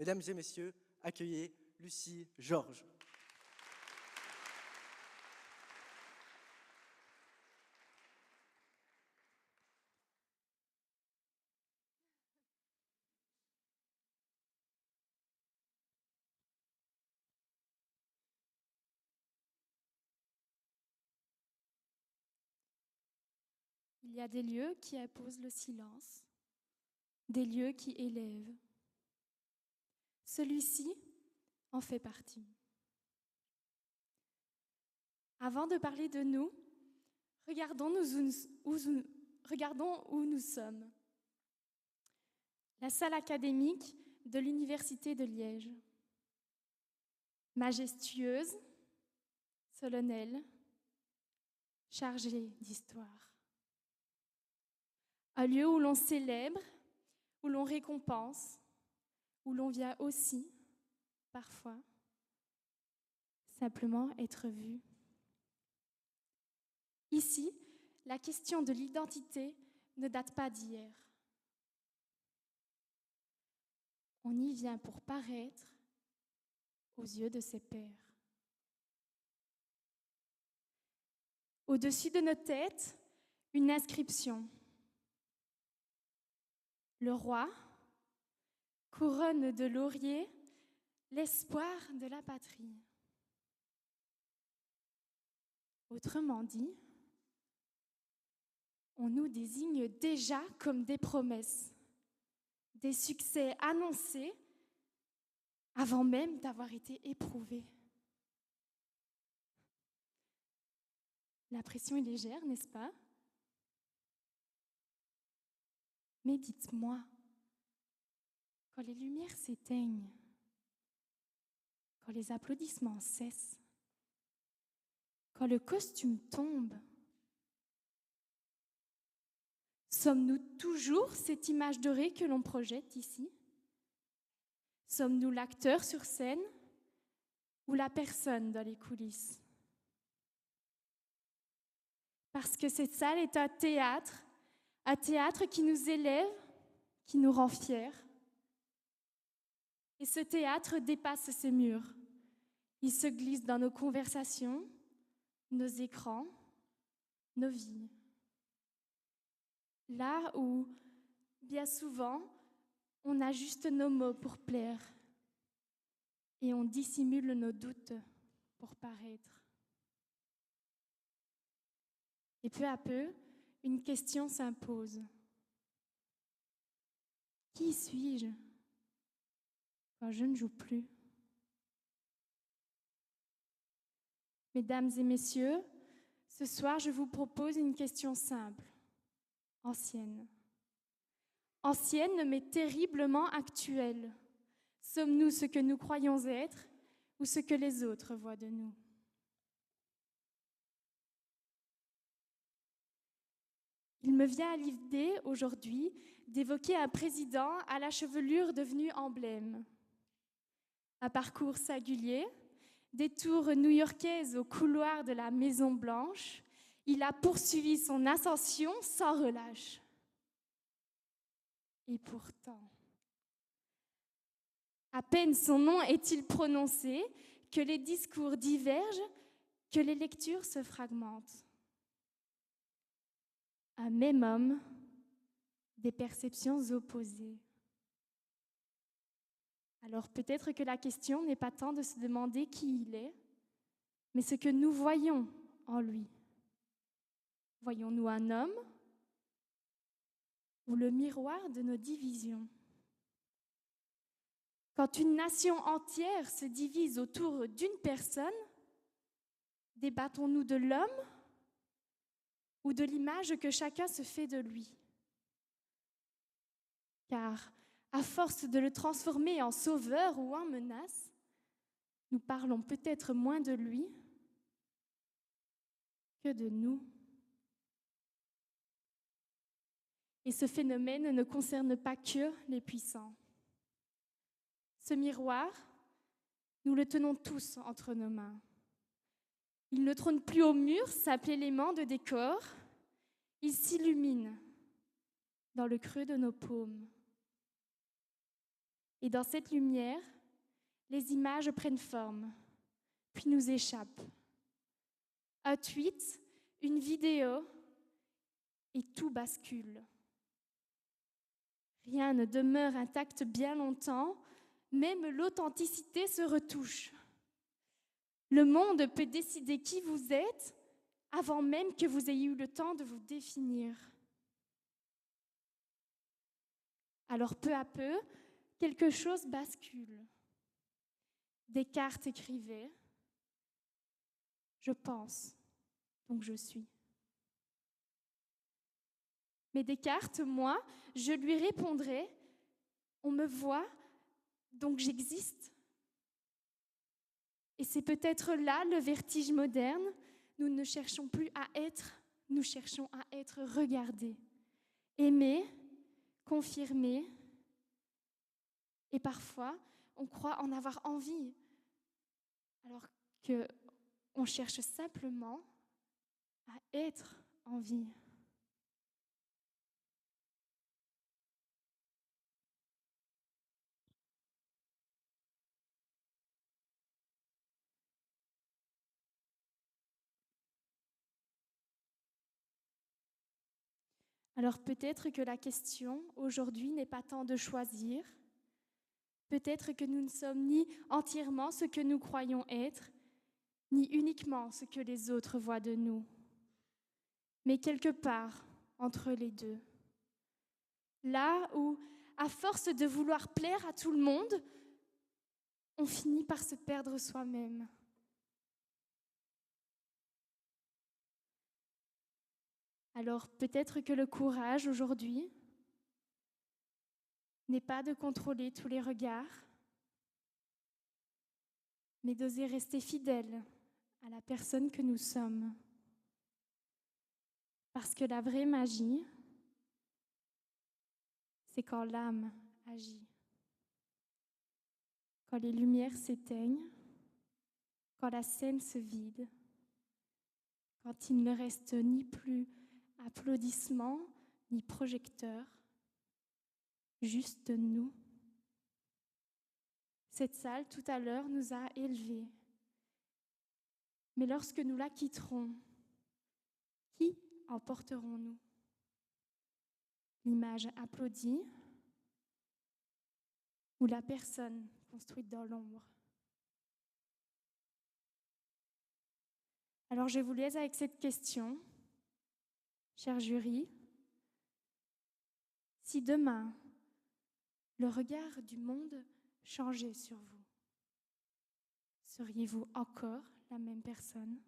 Mesdames et messieurs, accueillez Lucie Georges. Il y a des lieux qui imposent le silence, des lieux qui élèvent. Celui-ci en fait partie. Avant de parler de nous, regardons où nous sommes. La salle académique de l'Université de Liège. Majestueuse, solennelle, chargée d'histoire. Un lieu où l'on célèbre, où l'on récompense, où l'on vient aussi, parfois, simplement être vu. Ici, la question de l'identité ne date pas d'hier. On y vient pour paraître aux yeux de ses pairs. Au-dessus de nos têtes, une inscription. Le roi, couronne de laurier, l'espoir de la patrie. Autrement dit, on nous désigne déjà comme des promesses, des succès annoncés avant même d'avoir été éprouvés. La pression est légère, n'est-ce pas? Mais dites-moi, quand les lumières s'éteignent, quand les applaudissements cessent, quand le costume tombe, sommes-nous toujours cette image dorée que l'on projette ici? Sommes-nous l'acteur sur scène ou la personne dans les coulisses? Parce que cette salle est un théâtre qui nous élève, qui nous rend fiers. Et ce théâtre dépasse ses murs. Il se glisse dans nos conversations, nos écrans, nos vies. Là où, bien souvent, on ajuste nos mots pour plaire et on dissimule nos doutes pour paraître. Et peu à peu, une question s'impose. Qui suis-je quand je ne joue plus? Mesdames et messieurs, ce soir, je vous propose une question simple, ancienne. Ancienne, mais terriblement actuelle. Sommes-nous ce que nous croyons être ou ce que les autres voient de nous? Il me vient à l'idée aujourd'hui d'évoquer un président à la chevelure devenue emblème. Un parcours singulier, des tours new-yorkaises au couloir de la Maison Blanche, il a poursuivi son ascension sans relâche. Et pourtant, à peine son nom est-il prononcé que les discours divergent, que les lectures se fragmentent. Un même homme, des perceptions opposées. Alors peut-être que la question n'est pas tant de se demander qui il est, mais ce que nous voyons en lui. Voyons-nous un homme ou le miroir de nos divisions? Quand une nation entière se divise autour d'une personne, débattons-nous de l'homme ou de l'image que chacun se fait de lui? Car, à force de le transformer en sauveur ou en menace, nous parlons peut-être moins de lui que de nous. Et ce phénomène ne concerne pas que les puissants. Ce miroir, nous le tenons tous entre nos mains. Il ne trône plus au mur, simple élément de décor. Il s'illumine dans le creux de nos paumes. Et dans cette lumière, les images prennent forme, puis nous échappent. Un tweet, une vidéo, et tout bascule. Rien ne demeure intact bien longtemps, même l'authenticité se retouche. Le monde peut décider qui vous êtes avant même que vous ayez eu le temps de vous définir. Alors peu à peu, quelque chose bascule. Descartes écrivait « Je pense, donc je suis ». Mais Descartes, moi, je lui répondrai « On me voit, donc j'existe ». Et c'est peut-être là le vertige moderne. Nous ne cherchons plus à être, nous cherchons à être regardés, aimés, confirmés. Et parfois, on croit en avoir envie, alors qu'on cherche simplement à être en vie. Alors peut-être que la question aujourd'hui n'est pas tant de choisir, peut-être que nous ne sommes ni entièrement ce que nous croyons être, ni uniquement ce que les autres voient de nous, mais quelque part entre les deux. Là où, à force de vouloir plaire à tout le monde, on finit par se perdre soi-même. Alors peut-être que le courage aujourd'hui n'est pas de contrôler tous les regards, mais d'oser rester fidèle à la personne que nous sommes. Parce que la vraie magie, c'est quand l'âme agit. Quand les lumières s'éteignent, quand la scène se vide, quand il ne reste ni plus applaudissements, ni projecteurs, juste nous. Cette salle, tout à l'heure, nous a élevés. Mais lorsque nous la quitterons, qui emporterons-nous? L'image applaudie ou la personne construite dans l'ombre? Alors je vous laisse avec cette question, cher jury. Si demain, le regard du monde changeait sur vous, seriez-vous encore la même personne ?